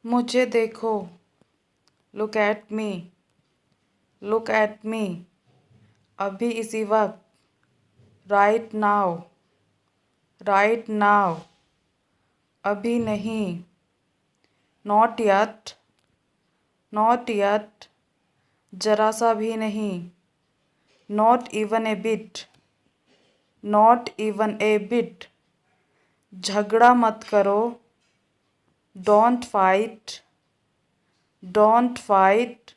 मुझे देखो। Look at me. Look at me. अभी इसी वक्त। Right now. Right now. अभी नहीं। Not yet. Not yet. जरा सा भी नहीं। Not even a bit. Not even a bit. झगड़ा मत करो। Don't fight. Don't fight.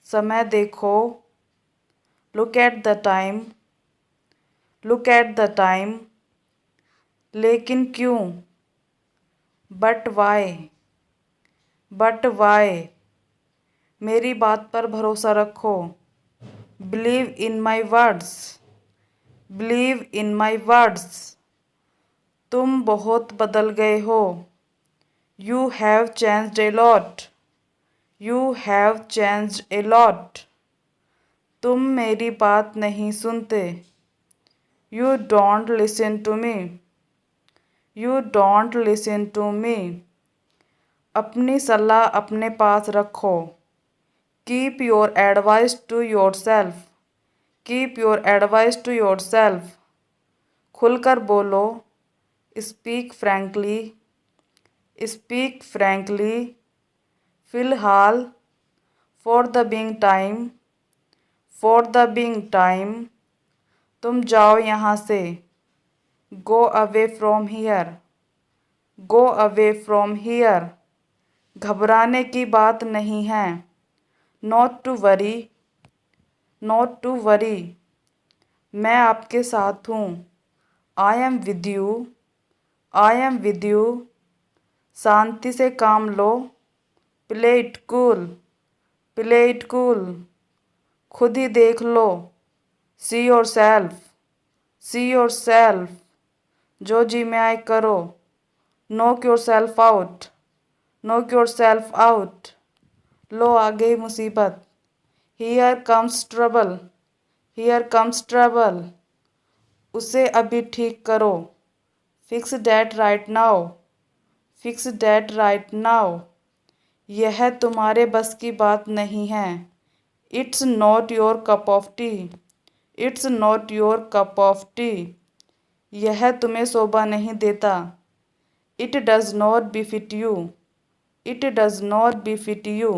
समय देखो। Look at the time. Look at the time. लेकिन क्यों। But why. But why. मेरी बात पर भरोसा रखो। Believe in my words. Believe in my words. तुम बहुत बदल गए हो। You have changed a lot. You have changed a lot. तुम मेरी बात नहीं सुनते। You don't listen to me. You don't listen to me. अपनी सलाह अपने पास रखो। Keep your advice to yourself. Keep your advice to yourself. खुलकर बोलो। Speak frankly. Speak frankly. फिलहाल। For the being time. For the being time. तुम जाओ यहाँ से। Go away from here. Go away from here. घबराने की बात नहीं है। Not to worry. Not to worry. मैं आपके साथ हूँ। I am with you. I am with you. शांति से काम लो। Play it cool. Play it cool. खुद ही देख लो। See yourself. See yourself. जो जी में आए करो। Knock yourself out. Knock yourself out. लो आ गई मुसीबत। Here comes trouble. Here comes trouble. उसे अभी ठीक करो। Fix that right now. Fix that right now. यह तुम्हारे बस की बात नहीं है। It's not your cup of T. It's not your cup of T. यह तुम्हें शोभा नहीं देता। It does not befit you. It does not befit you.